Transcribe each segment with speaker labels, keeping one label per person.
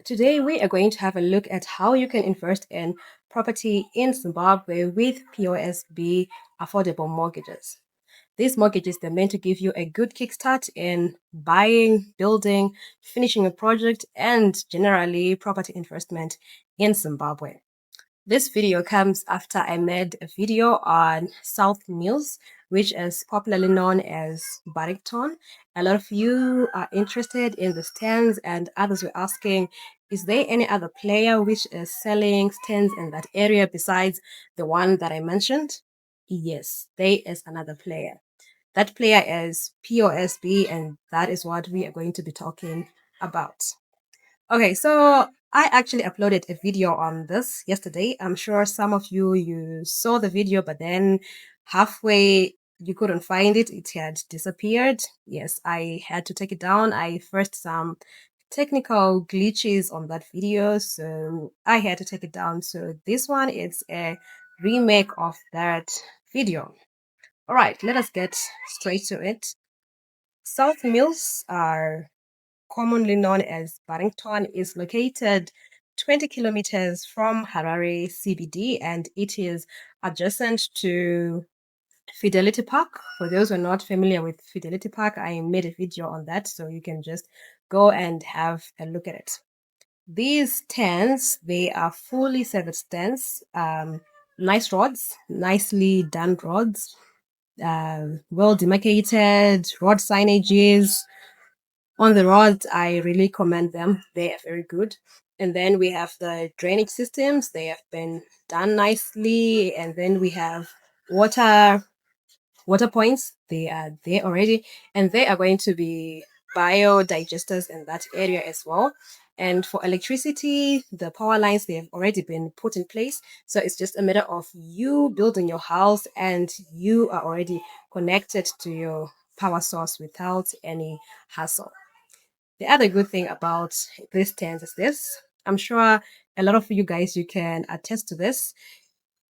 Speaker 1: Today, we are going to have a look at how you can invest in property in Zimbabwe with POSB affordable mortgages. These mortgages, they're meant to give you a good kickstart in buying, building, finishing a project, and generally property investment in Zimbabwe. This video comes after I made a video on South Mills, which is popularly known as Barrington. A lot of you are interested in the stands, and others were asking, is there any other player which is selling stands in that area besides the one that I mentioned? Yes, there is another player. That player is POSB, and that is what we are going to be talking about. Okay, so I actually uploaded a video on this yesterday. I'm sure some of you saw the video, but then halfway you couldn't find it. It had disappeared. Yes, I had to take it down. I first some technical glitches on that video, so I had to take it down. So this one is a remake of that video. All right, let us get straight to it. South Mills are commonly known as Barrington, is located 20 kilometers from Harare CBD, and it is adjacent to Fidelity Park. For those who are not familiar with Fidelity Park, I made a video on that, so you can just go and have a look at it. These tents, they are fully serviced tents, nice rods, nicely done rods, well demarcated road signages, on the roads, I really commend them. They are very good. And then we have the drainage systems. They have been done nicely. And then we have water points. They are there already. And they are going to be biodigesters in that area as well. And for electricity, the power lines, they have already been put in place. So it's just a matter of you building your house and you are already connected to your power source without any hassle. The other good thing about this tent is this. I'm sure a lot of you guys, you can attest to this.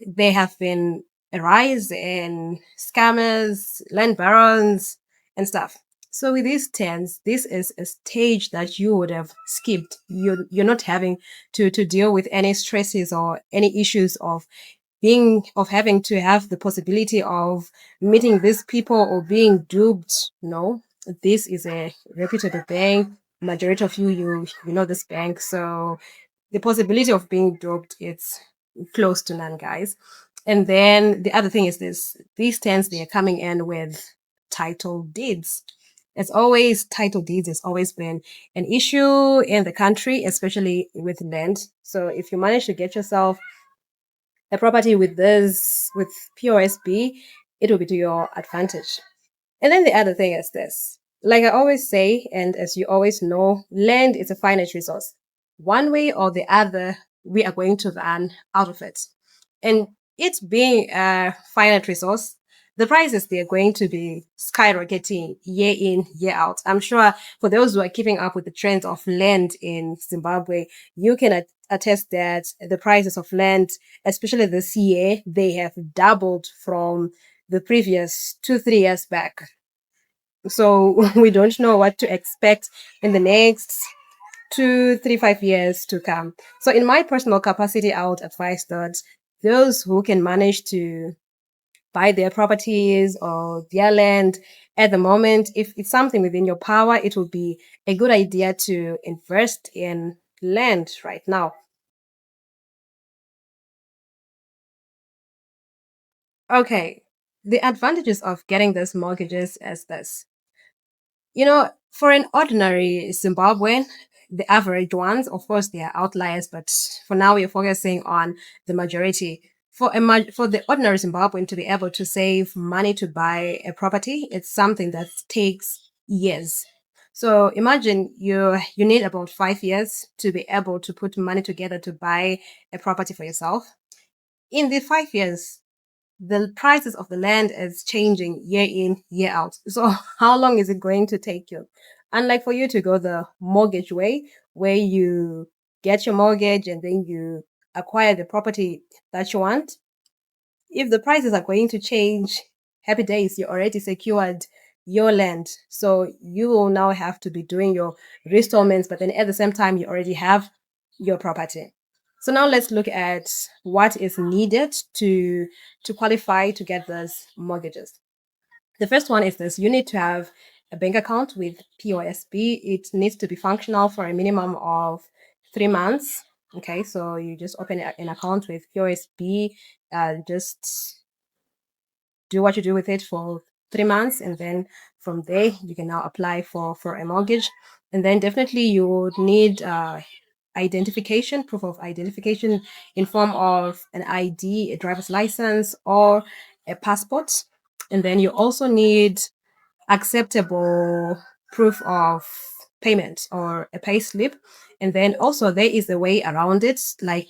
Speaker 1: There have been a rise in scammers, land barons, and stuff. So with these tents, this is a stage that you would have skipped. You're not having to deal with any stresses or any issues of having to have the possibility of meeting these people or being duped. No, this is a reputable bank. Majority of you know this bank, so the possibility of being duped, it's close to none, guys. And then the other thing is this: these tents, they are coming in with title deeds. As always, title deeds has always been an issue in the country, especially with land. So if you manage to get yourself a property with POSB, it will be to your advantage. And then the other thing is this. Like I always say, and as you always know, land is a finite resource. One way or the other, we are going to run out of it. And it being a finite resource, the prices, they're going to be skyrocketing year in, year out. I'm sure for those who are keeping up with the trends of land in Zimbabwe, you can attest that the prices of land, especially this year, they have doubled from the previous 2-3 years back. So we don't know what to expect in the next 2, 3, 5 years to come. So in my personal capacity, I would advise that those who can manage to buy their properties or their land at the moment, if it's something within your power, it would be a good idea to invest in land right now. Okay, the advantages of getting these mortgages is this. For an ordinary Zimbabwean, the average ones, of course, they are outliers, but for now, we're focusing on the majority. For the ordinary Zimbabwean to be able to save money to buy a property, it's something that takes years. So imagine you need about 5 years to be able to put money together to buy a property for yourself. In the 5 years, the prices of the land is changing year in, year out. So how long is it going to take you? Unlike for you to go the mortgage way, where you get your mortgage and then you acquire the property that you want. If the prices are going to change, happy days, you already secured your land. So you will now have to be doing your installments, but then at the same time, you already have your property. So now let's look at what is needed to qualify to get those mortgages. The first one is this: you need to have a bank account with POSB. It needs to be functional for a minimum of 3 months. Okay, so you just open an account with POSB and just do what you do with it for 3 months, and then from there you can now apply for a mortgage. And then definitely you would need identification, proof of identification in form of an ID, a driver's license, or a passport. And then you also need acceptable proof of payment or a pay slip. And then also there is a way around it. Like,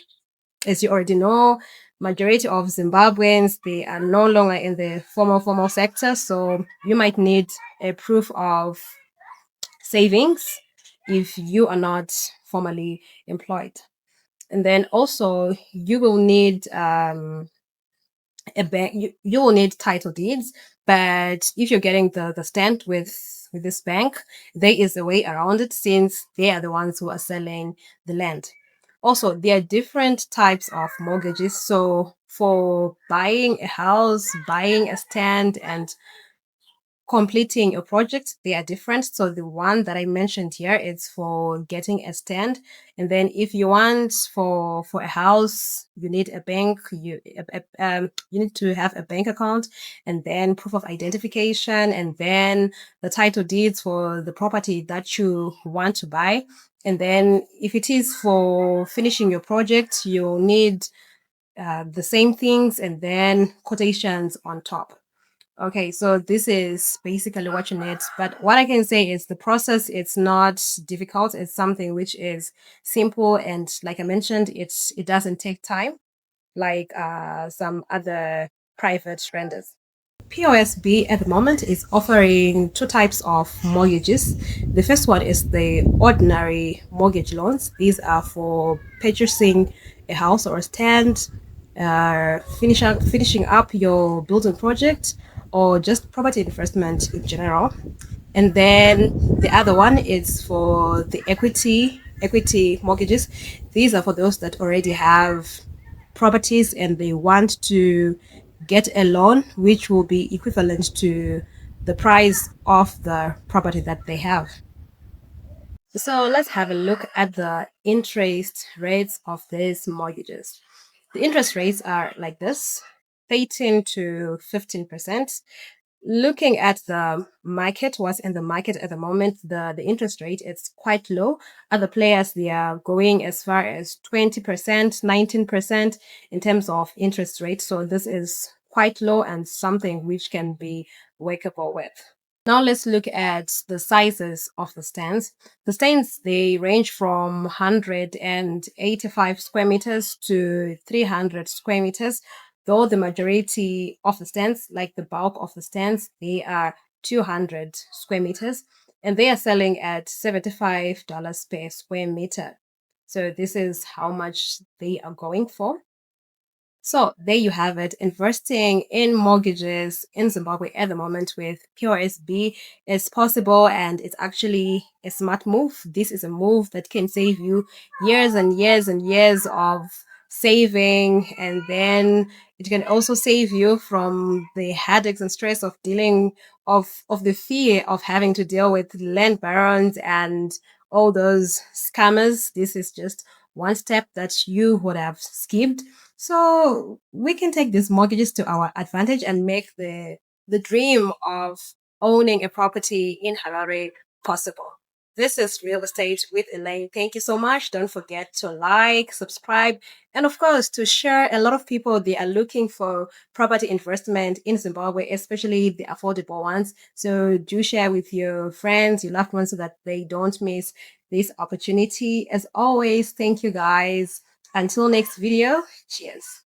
Speaker 1: as you already know, majority of Zimbabweans, they are no longer in the formal sector. So you might need a proof of savings if you are not formally employed. And then also you will need a bank. You will need title deeds, but if you're getting the stand with this bank, there is a way around it since they are the ones who are selling the land. Also, there are different types of mortgages. So for buying a house, buying a stand, and completing a project, they are different. So the one that I mentioned here is for getting a stand. And then if you want for a house, you need a bank, you need to have a bank account, and then proof of identification, and then the title deeds for the property that you want to buy. And then if it is for finishing your project, you'll need the same things and then quotations on top. Okay, so this is basically what you need. But what I can say is the process, it's not difficult. It's something which is simple, and like I mentioned, it doesn't take time like some other private lenders. POSB at the moment is offering two types of mortgages. The first one is the ordinary mortgage loans. These are for purchasing a house or a stand, finishing up your building project, or just property investment in general. And then the other one is for the equity mortgages. These are for those that already have properties and they want to get a loan which will be equivalent to the price of the property that they have. So let's have a look at the interest rates of these mortgages. The interest rates are like this: 13 to 15%. Looking at the market, what's in the market at the moment, the interest rate is quite low. Other players, they are going as far as 20%, 19% in terms of interest rate. So this is quite low and something which can be workable with. Now let's look at the sizes of the stands. The stands, they range from 185 square meters to 300 square meters, though the majority of the stands, like the bulk of the stands, they are 200 square meters, and they are selling at $75 per square meter. So this is how much they are going for. So there you have it. Investing in mortgages in Zimbabwe at the moment with POSB is possible, and it's actually a smart move. This is a move that can save you years and years and years of saving, and then it can also save you from the headaches and stress of dealing of the fear of having to deal with land barons and all those scammers. This is just one step that you would have skipped, so we can take these mortgages to our advantage and make the dream of owning a property in Harare possible. This is Real Estate with Elaine. Thank you so much. Don't forget to like, subscribe, and of course to share. A lot of people, they are looking for property investment in Zimbabwe, especially the affordable ones. So do share with your friends, your loved ones, so that they don't miss this opportunity. As always, thank you guys. Until next video, cheers.